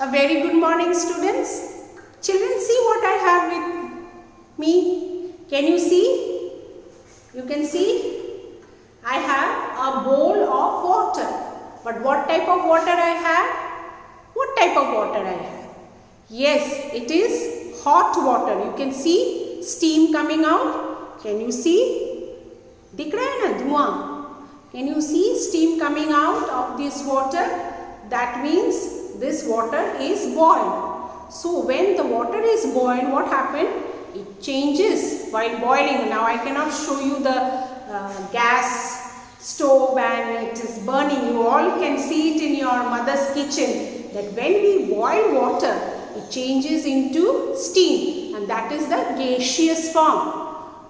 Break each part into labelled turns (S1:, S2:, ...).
S1: A very good morning, students. Children, see what I have with me. Can you see? You can see I have a bowl of water. But what type of water I have? What type of water I have? Yes, it is hot water. You can see steam coming out. Can you see? दिख रहा है ना धुआं? Can you see steam coming out of this water? That means this water is boiled. So when the water is boiled, what happened? It changes while boiling. Now I cannot show you the gas stove and it is burning. You all can see it in your mother's kitchen that when we boil water, it changes into steam, and that is the gaseous form.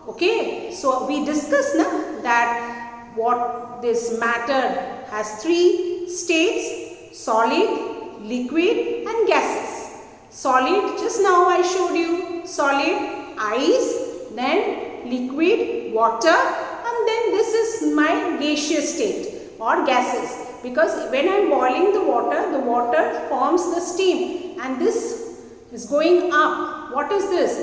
S1: Okay, so we discussed now that what this matter has three states: solid, liquid and gases. Solid, just now I showed you solid, ice, then liquid, water, and then this is my gaseous state or gases, because when I am boiling the water forms the steam and this is going up. What is this?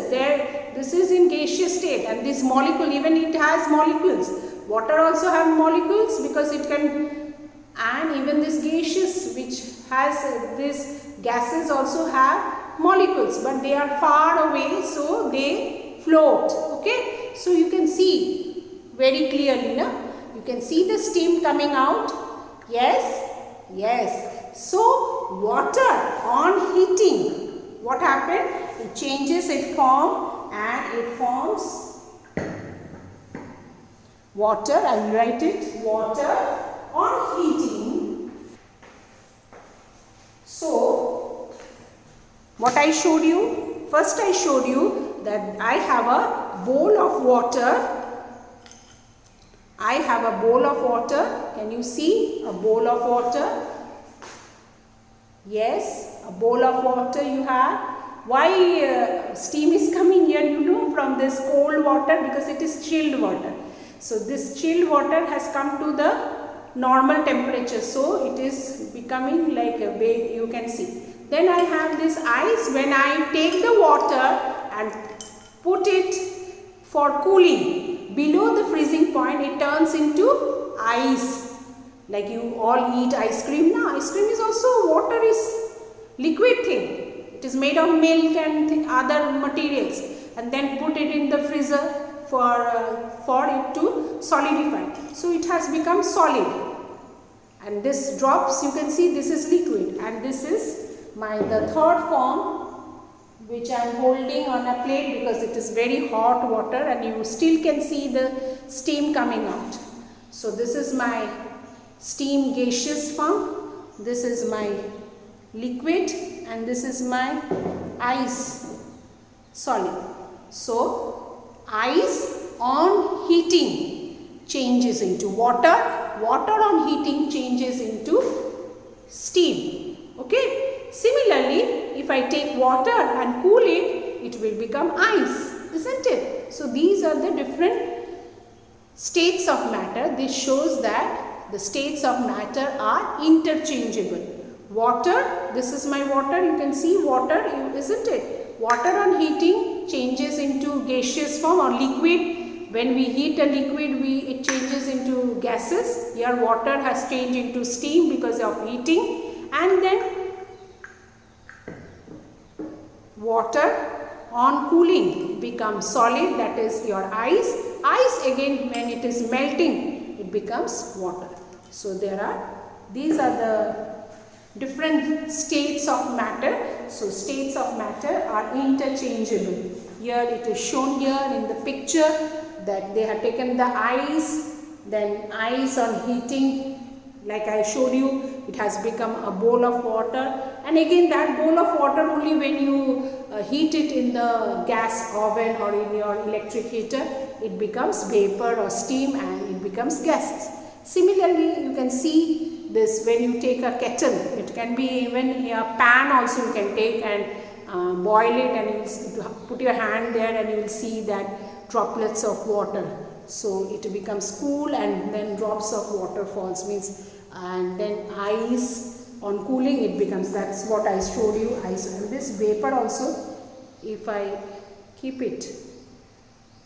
S1: This is in gaseous state, and this molecule, even it has molecules. Water also have molecules because it can, and even this gaseous which has this gases also have molecules, but they are far away, so they float. Okay, so you can see very clearly, na? You can see the steam coming out. Yes. So water on heating, what happened? It changes its form and it forms water. I will write it. Water on heating. So what I showed you, first I showed you that I have a bowl of water. I have a bowl of water. Can you see a bowl of water? Yes, a bowl of water you have. Why steam is coming here, you know, from this cold water, because it is chilled water. So this chilled water has come to the normal temperature, so it is becoming like a big, you can see. Then I have this ice. When I take the water and put it for cooling below the freezing point, it turns into ice. Like you all eat ice cream now. Ice cream is also water, is liquid thing. It is made of milk and other materials, and then put it in the freezer for it to solidify. So it has become solid, and this drops, you can see this is liquid, and this is the third form which I am holding on a plate, because it is very hot water and you still can see the steam coming out. So this is my steam gaseous form, this is my liquid, and this is my ice solid. So ice on heating changes into water, water on heating changes into steam. Okay, similarly if I take water and cool it, it will become ice, isn't it? So these are the different states of matter. This shows that the states of matter are interchangeable. Water, this is my water, you can see water, isn't it? Water on heating changes into gaseous form or liquid. When we heat a liquid, it changes into gases. Here water has changed into steam because of heating, and then water on cooling becomes solid, that is your ice. Ice again, when it is melting, it becomes water. So these are the different states of matter. So states of matter are interchangeable. Here it is shown here in the picture that they have taken the ice, then ice on heating, like I showed you, it has become a bowl of water, and again that bowl of water, only when you heat it in the gas oven or in your electric heater, it becomes vapor or steam and it becomes gases. Similarly, you can see this when you take a kettle, it can be even a pan also you can take and boil it, and you put your hand there and you will see that droplets of water. So it becomes cool and then drops of water falls, means, and then ice on cooling it becomes, that's what I showed you. And this vapor also, if I keep it,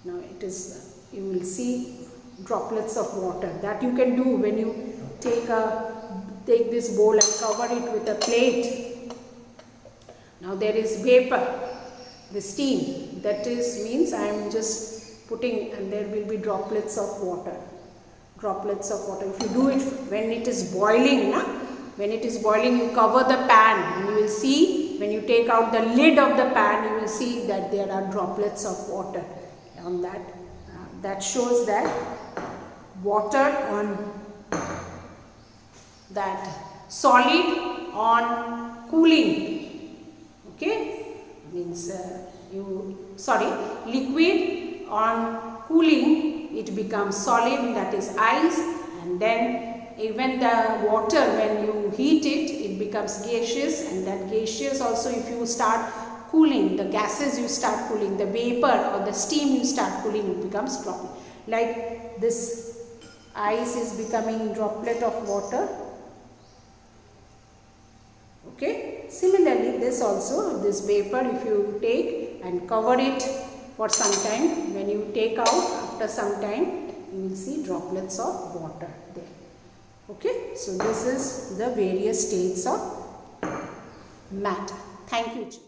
S1: now it is, you will see droplets of water. That you can do when you take this bowl and cover it with a plate. Now there is vapor, the steam, that is means I am just putting, and there will be droplets of water. Droplets of water. If you do it when it is boiling, when it is boiling, you cover the pan and you will see, when you take out the lid of the pan, you will see that there are droplets of water on that. That shows that water on that solid on cooling, okay, means liquid on cooling it becomes solid, that is ice, and then even the water when you heat it, it becomes gaseous, and that gaseous also, if you start cooling, the gases you start cooling, the vapor or the steam you start cooling, it becomes droplet. Like this ice is becoming droplet of water. Okay. Similarly, this also, this vapor, if you take and cover it for some time, when you take out after some time, you will see droplets of water there. Okay. So this is the various states of matter. Thank you.